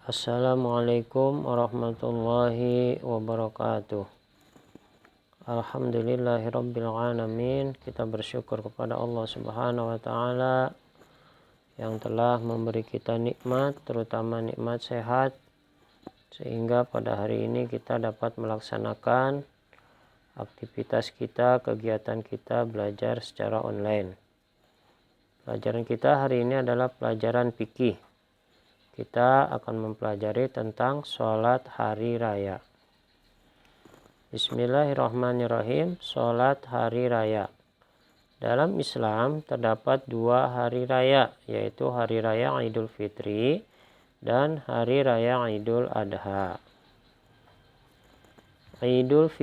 Assalamualaikum warahmatullahi wabarakatuh. Alhamdulillahirabbil alamin. Kita bersyukur kepada Allah Subhanahu wa taala yang telah memberi kita nikmat, terutama nikmat sehat, sehingga pada hari ini kita dapat melaksanakan aktivitas kita, kegiatan kita belajar secara online. Pelajaran kita hari ini adalah pelajaran fikih. Kita akan mempelajari tentang sholat hari raya. Bismillahirrahmanirrahim. Sholat hari raya. Dalam Islam terdapat dua hari raya, yaitu hari raya Idul Fitri dan hari raya Idul Adha. Idul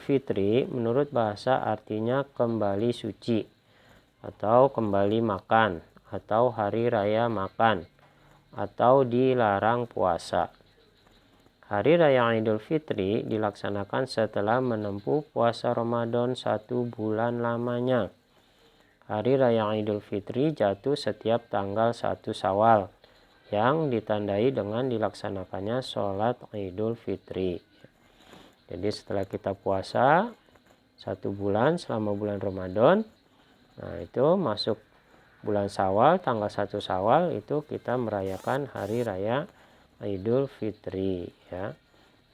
Fitri menurut bahasa artinya kembali suci atau kembali makan atau hari raya makan atau dilarang puasa. Hari raya Idul Fitri dilaksanakan setelah menempuh puasa Ramadan 1 bulan lamanya. Hari raya Idul Fitri jatuh setiap tanggal 1 Syawal yang ditandai dengan dilaksanakannya sholat Idul Fitri. Jadi setelah kita puasa 1 bulan selama bulan Ramadan, nah itu masuk bulan Syawal, tanggal 1 Syawal itu kita merayakan hari raya Idul Fitri ya.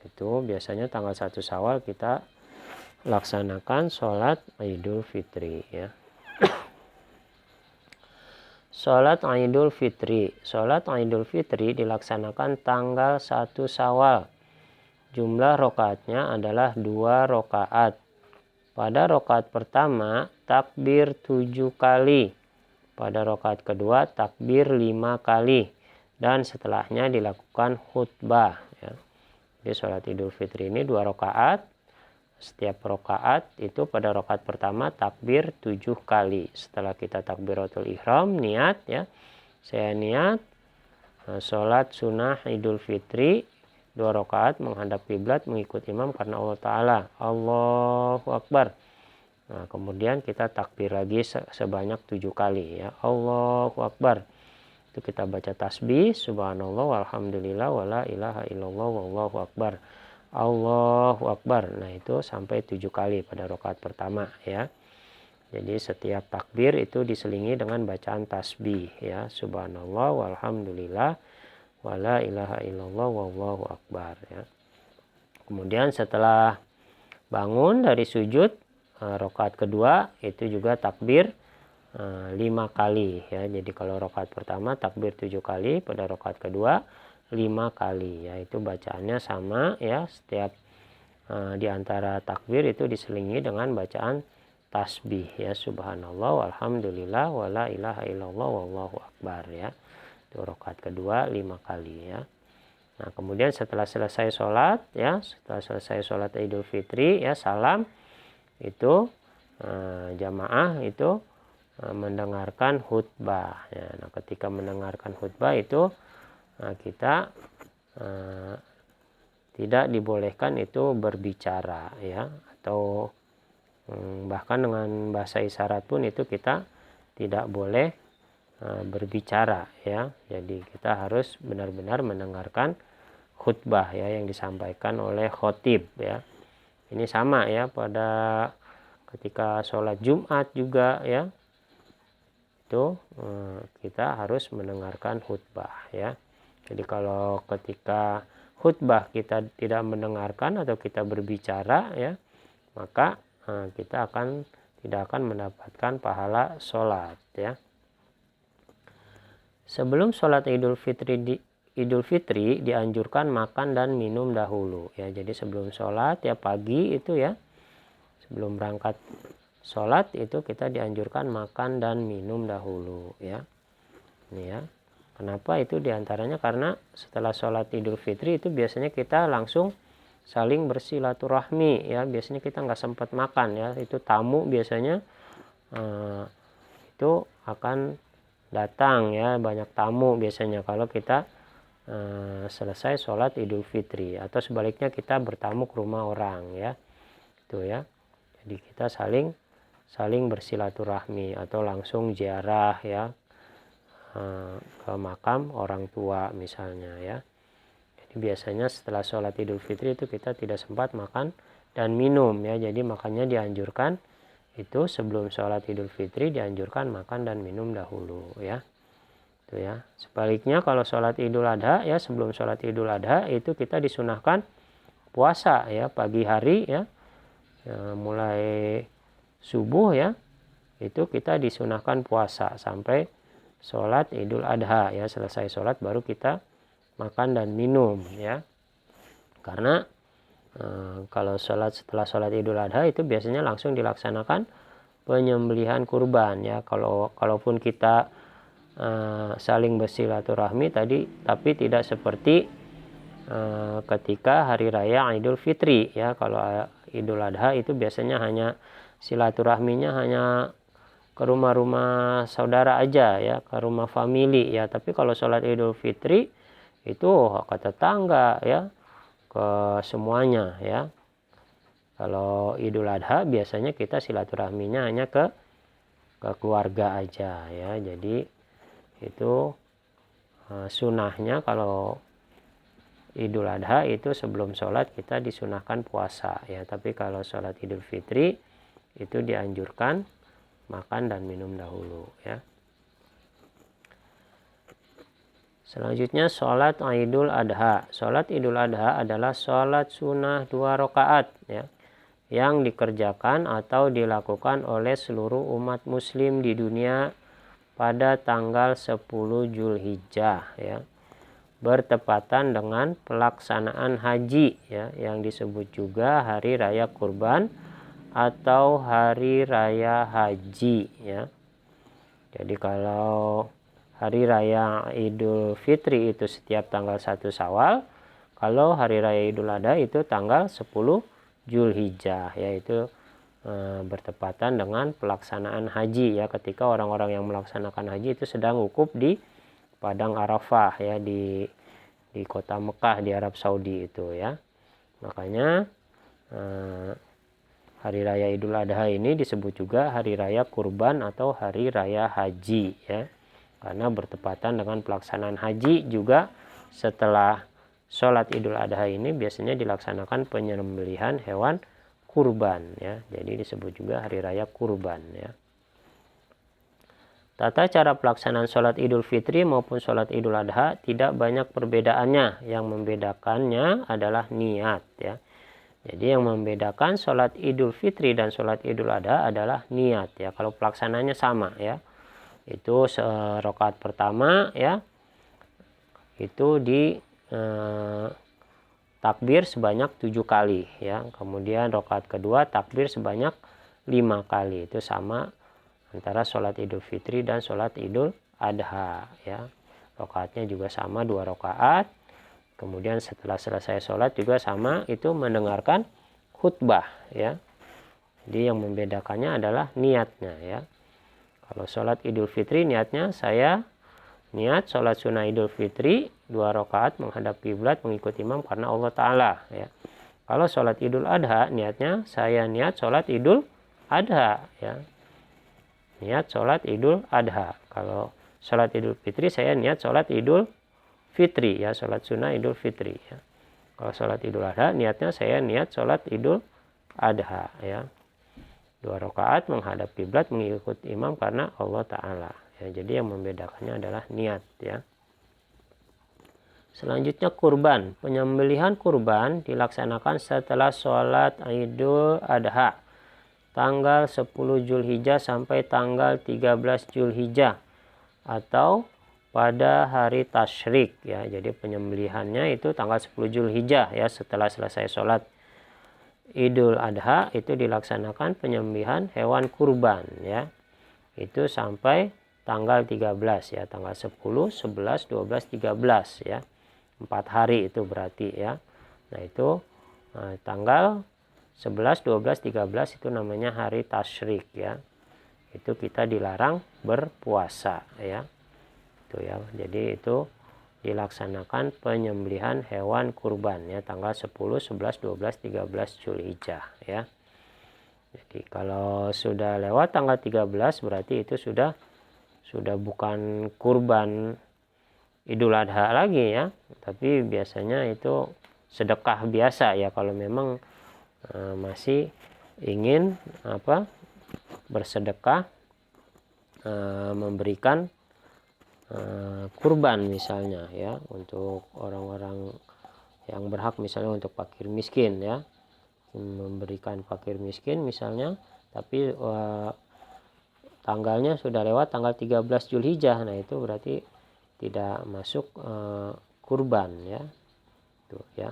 Itu biasanya tanggal 1 Syawal kita laksanakan sholat Idul Fitri ya. Sholat Idul Fitri. Sholat Idul Fitri dilaksanakan tanggal 1 Syawal. Jumlah rakaatnya adalah 2 rakaat. Pada rakaat pertama takbir 7 kali. Pada rakaat kedua takbir 5 kali dan setelahnya dilakukan khutbah ya. Jadi sholat Idul Fitri ini 2 rakaat. Setiap rakaat itu pada rakaat pertama takbir 7 kali. Setelah kita takbiratul ihram niat ya. Saya niat sholat sunnah Idul Fitri 2 rakaat menghadap kiblat mengikuti imam karena Allah Ta'ala. Allahu Akbar. Nah, kemudian kita takbir lagi sebanyak 7 kali ya. Allahu Akbar. Itu kita baca tasbih subhanallah walhamdulillah wala ilaha illallah wallahu akbar. Allahu Akbar. Nah, itu sampai 7 kali pada rakaat pertama ya. Jadi setiap takbir itu diselingi dengan bacaan tasbih ya. Subhanallah walhamdulillah wala ilaha illallah wallahu akbar ya. Kemudian setelah bangun dari sujud rakaat kedua itu juga takbir 5 kali ya. Jadi kalau rakaat pertama takbir 7 kali, pada rakaat kedua 5 kali ya. Itu bacaannya sama ya. Setiap di antara takbir itu diselingi dengan bacaan tasbih ya. Subhanallah walhamdulillah wala ilaha illallah wallahu akbar ya. Itu rakaat kedua 5 kali ya. Nah, kemudian setelah selesai sholat ya, setelah selesai sholat Idul Fitri ya, salam itu jamaah itu mendengarkan khutbah ya. Nah, ketika mendengarkan khutbah itu kita tidak dibolehkan itu berbicara ya, atau bahkan dengan bahasa isyarat pun itu kita tidak boleh berbicara ya. Jadi kita harus benar-benar mendengarkan khutbah ya yang disampaikan oleh khotib ya. Ini sama ya pada ketika sholat Jumat juga ya. Itu kita harus mendengarkan khutbah ya. Jadi kalau ketika khutbah kita tidak mendengarkan atau kita berbicara ya, maka kita tidak akan mendapatkan pahala sholat ya. Sebelum sholat Idul Fitri dianjurkan makan dan minum dahulu ya. Jadi sebelum sholat ya pagi itu ya, sebelum berangkat sholat itu kita dianjurkan makan dan minum dahulu ya. Ini ya. Kenapa itu diantaranya karena setelah sholat Idul Fitri itu biasanya kita langsung saling bersilaturahmi ya. Biasanya kita nggak sempat makan ya. Itu tamu biasanya itu akan datang ya, banyak tamu biasanya kalau kita selesai sholat Idul Fitri, atau sebaliknya kita bertamu ke rumah orang ya. Itu ya. Jadi kita saling bersilaturahmi atau langsung ziarah ya ke makam orang tua misalnya ya. Jadi biasanya setelah sholat Idul Fitri itu kita tidak sempat makan dan minum ya. Jadi makanya dianjurkan itu sebelum sholat Idul Fitri dianjurkan makan dan minum dahulu ya. Itu ya. Sebaliknya kalau sholat Idul Adha ya, sebelum sholat Idul Adha itu kita disunahkan puasa ya, pagi hari ya, mulai subuh ya, itu kita disunahkan puasa sampai sholat Idul Adha ya. Selesai sholat baru kita makan dan minum ya. Karena kalau setelah sholat Idul Adha itu biasanya langsung dilaksanakan penyembelihan kurban ya. Kalaupun kita saling bersilaturahmi tadi, tapi tidak seperti ketika hari raya Idul Fitri ya. Kalau Idul Adha itu biasanya hanya silaturahminya hanya ke rumah-rumah saudara aja ya, ke rumah famili ya. Tapi kalau sholat Idul Fitri itu ke tetangga ya, ke semuanya ya. Kalau Idul Adha biasanya kita silaturahminya hanya ke keluarga aja ya. Jadi itu sunahnya kalau Idul Adha itu sebelum sholat kita disunahkan puasa ya. Tapi kalau sholat Idul Fitri itu dianjurkan makan dan minum dahulu ya. Selanjutnya sholat Idul Adha. Sholat Idul Adha adalah sholat sunnah 2 rakaat ya, yang dikerjakan atau dilakukan oleh seluruh umat muslim di dunia pada tanggal 10 Zulhijjah ya, bertepatan dengan pelaksanaan haji ya, yang disebut juga hari raya kurban atau hari raya haji ya. Jadi kalau hari raya Idul Fitri itu setiap tanggal 1 Syawal, kalau hari raya Idul Adha itu tanggal 10 Zulhijjah, yaitu bertepatan dengan pelaksanaan haji ya, ketika orang-orang yang melaksanakan haji itu sedang wukuf di padang Arafah ya, di kota Mekah di Arab Saudi itu ya. Makanya hari raya Idul Adha ini disebut juga hari raya kurban atau hari raya haji ya, karena bertepatan dengan pelaksanaan haji. Juga setelah sholat Idul Adha ini biasanya dilaksanakan penyembelihan hewan kurban ya, jadi disebut juga hari raya kurban ya. Tata cara pelaksanaan sholat Idul Fitri maupun sholat Idul Adha tidak banyak perbedaannya. Yang membedakannya adalah niat ya. Jadi yang membedakan sholat Idul Fitri dan sholat Idul Adha adalah niat ya. Kalau pelaksananya sama ya, itu rakaat pertama ya, itu di takbir sebanyak 7 kali ya. Kemudian rakaat kedua takbir sebanyak 5 kali. Itu sama antara sholat Idul Fitri dan sholat Idul Adha ya. Rakaatnya juga sama 2 rakaat. Kemudian setelah selesai sholat juga sama, itu mendengarkan khutbah ya. Jadi yang membedakannya adalah niatnya ya. Kalau sholat Idul Fitri niatnya saya niat sholat sunnah Idul Fitri 2 rakaat menghadap kiblat mengikut imam karena Allah Ta'ala ya. Kalau sholat Idul Adha niatnya saya niat sholat Idul Adha ya. Niat sholat Idul Adha. Kalau sholat Idul Fitri saya niat sholat Idul Fitri ya, sholat sunnah Idul Fitri ya. Kalau sholat Idul Adha niatnya saya niat sholat Idul Adha ya. 2 rakaat menghadap kiblat mengikut imam karena Allah Ta'ala ya. Jadi yang membedakannya adalah niat ya. Selanjutnya kurban. Penyembelihan kurban dilaksanakan setelah sholat Idul Adha tanggal 10 Zulhijjah sampai tanggal 13 Zulhijjah atau pada hari tasyrik ya. Jadi penyembelihannya itu tanggal 10 Zulhijjah ya, setelah selesai sholat Idul Adha itu dilaksanakan penyembelihan hewan kurban ya. Itu sampai tanggal 13 ya, tanggal 10, 11, 12, 13 ya. 4 hari itu berarti ya. Nah itu tanggal 11, 12, 13 itu namanya hari tasyrik ya. Itu kita dilarang berpuasa ya. Itu ya. Jadi itu dilaksanakan penyembelihan hewan kurban ya, tanggal 10, 11, 12, 13 Zulhijjah ya. Jadi kalau sudah lewat tanggal 13 berarti itu sudah sudah bukan kurban Idul Adha lagi ya, tapi biasanya itu sedekah biasa ya, kalau memang masih ingin bersedekah, memberikan kurban misalnya ya, untuk orang-orang yang berhak, misalnya untuk fakir miskin ya, memberikan fakir miskin misalnya, tapi tanggalnya sudah lewat tanggal 13 Zulhijjah, nah itu berarti tidak masuk kurban ya, tuh ya,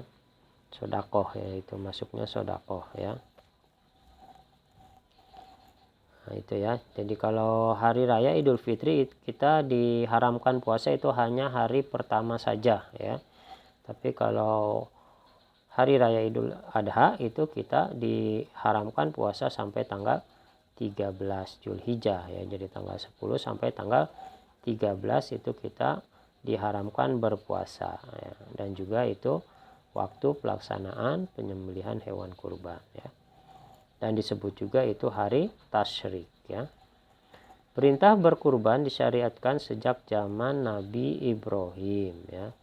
sodakoh ya, itu masuknya sodakoh ya. Nah, itu ya. Jadi kalau hari raya Idul Fitri kita diharamkan puasa itu hanya hari pertama saja ya. Tapi kalau hari raya Idul Adha itu kita diharamkan puasa sampai tanggal 13 Zulhijjah ya. Jadi tanggal 10 sampai tanggal 13 itu kita diharamkan berpuasa ya. Dan juga itu waktu pelaksanaan penyembelihan hewan kurban ya. Dan disebut juga itu hari tasyrik ya. Perintah berkurban disyariatkan sejak zaman Nabi Ibrahim ya.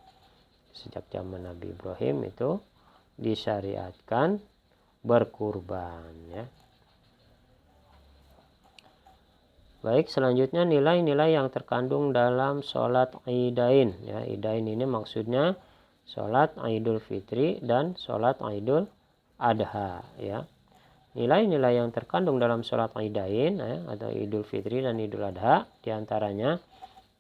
Sejak zaman Nabi Ibrahim itu disyariatkan berkurban ya. Baik, selanjutnya nilai-nilai yang terkandung dalam sholat Idain ya. Idain ini maksudnya sholat Idul Fitri dan sholat Idul Adha ya. Nilai-nilai yang terkandung dalam sholat Idain ya, atau Idul Fitri dan Idul Adha, diantaranya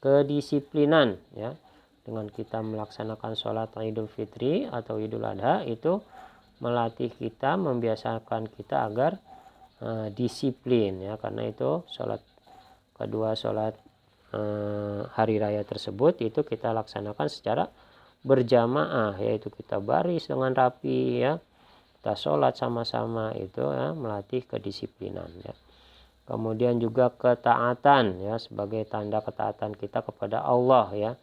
kedisiplinan ya. Dengan kita melaksanakan sholat Idul Fitri atau Idul Adha itu melatih kita, membiasakan kita agar disiplin ya, karena itu kedua sholat hari raya tersebut itu kita laksanakan secara berjamaah, yaitu kita baris dengan rapi ya, kita sholat sama-sama, itu ya, melatih kedisiplinan ya. Kemudian juga ketaatan ya, sebagai tanda ketaatan kita kepada Allah ya.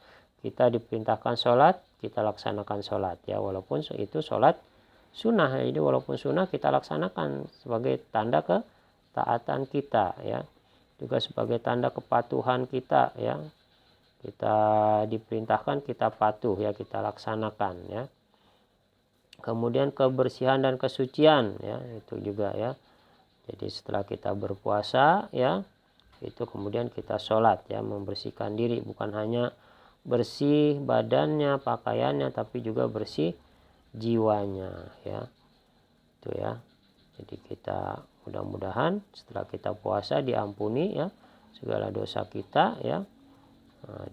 Kita diperintahkan sholat, kita laksanakan sholat ya, walaupun itu sholat sunnah ya. Jadi walaupun sunnah kita laksanakan sebagai tanda ketaatan kita ya. Juga sebagai tanda kepatuhan kita ya. Kita diperintahkan, kita patuh ya, kita laksanakan ya. Kemudian kebersihan dan kesucian ya, itu juga ya. Jadi setelah kita berpuasa ya, itu kemudian kita sholat ya, membersihkan diri, bukan hanya bersih badannya, pakaiannya, tapi juga bersih jiwanya ya. Itu ya. Jadi kita mudah-mudahan setelah kita puasa diampuni ya segala dosa kita ya.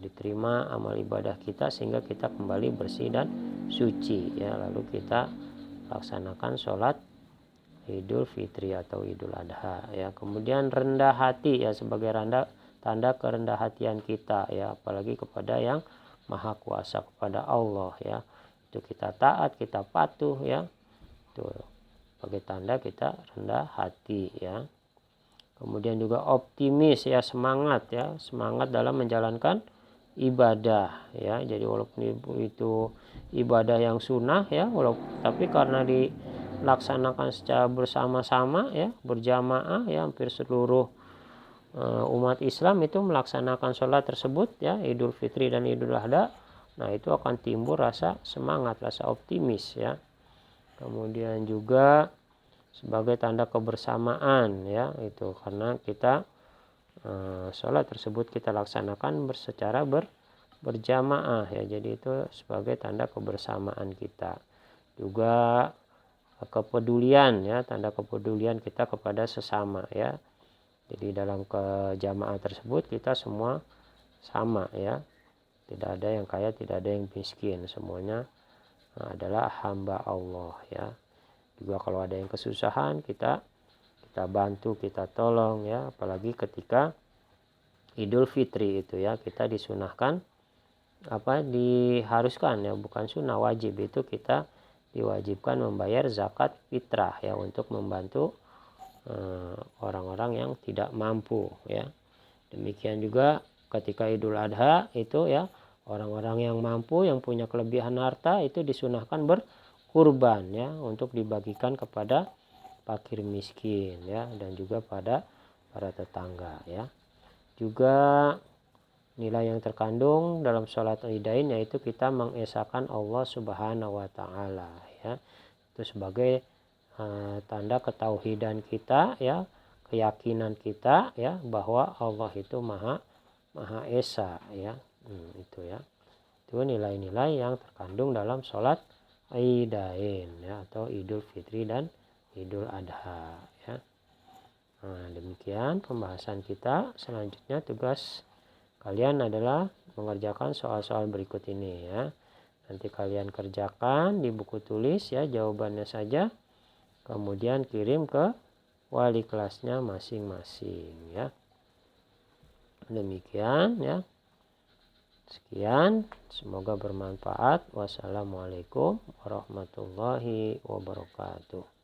Diterima amal ibadah kita sehingga kita kembali bersih dan suci ya. Lalu kita laksanakan sholat Idul Fitri atau Idul Adha ya. Kemudian rendah hati ya, sebagai tanda kerendah hatian kita ya, apalagi kepada yang maha kuasa, kepada Allah ya. Itu kita taat, kita patuh ya, itu sebagai tanda kita rendah hati ya. Kemudian juga optimis ya, semangat ya, semangat dalam menjalankan ibadah ya. Jadi walaupun itu ibadah yang sunnah ya, tapi karena dilaksanakan secara bersama-sama ya, berjamaah ya, hampir seluruh umat Islam itu melaksanakan sholat tersebut ya, Idul Fitri dan Idul Adha. Nah itu akan timbul rasa semangat, rasa optimis ya. Kemudian juga sebagai tanda kebersamaan ya, itu karena kita sholat tersebut kita laksanakan secara berjamaah ya. Jadi itu sebagai tanda kebersamaan kita. Juga kepedulian ya, tanda kepedulian kita kepada sesama ya. Jadi dalam kejamaah tersebut kita semua sama ya, tidak ada yang kaya, tidak ada yang miskin, semuanya adalah hamba Allah ya. Juga kalau ada yang kesusahan kita bantu, kita tolong ya. Apalagi ketika Idul Fitri itu ya, kita disunahkan diharuskan ya, bukan sunnah, wajib, itu kita diwajibkan membayar zakat fitrah ya, untuk membantu orang-orang yang tidak mampu ya. Demikian juga ketika Idul Adha itu ya, orang-orang yang mampu, yang punya kelebihan harta, itu disunahkan kurban ya, untuk dibagikan kepada fakir miskin ya, dan juga pada para tetangga ya. Juga nilai yang terkandung dalam sholat idain yaitu kita mengesahkan Allah Subhanahu wa Ta'ala, ya. Itu sebagai tanda ketauhidan kita, ya, keyakinan kita, ya, bahwa Allah itu Maha Esa, ya. Itu, ya. Itu nilai-nilai yang terkandung dalam sholat idain, ya, atau Idul Fitri dan Idul Adha, ya. Nah, demikian pembahasan kita. Selanjutnya tugas kalian adalah mengerjakan soal-soal berikut ini, ya. Nanti kalian kerjakan di buku tulis, ya, jawabannya saja. Kemudian kirim ke wali kelasnya masing-masing, ya. Demikian, ya. Sekian, semoga bermanfaat. Wassalamualaikum warahmatullahi wabarakatuh.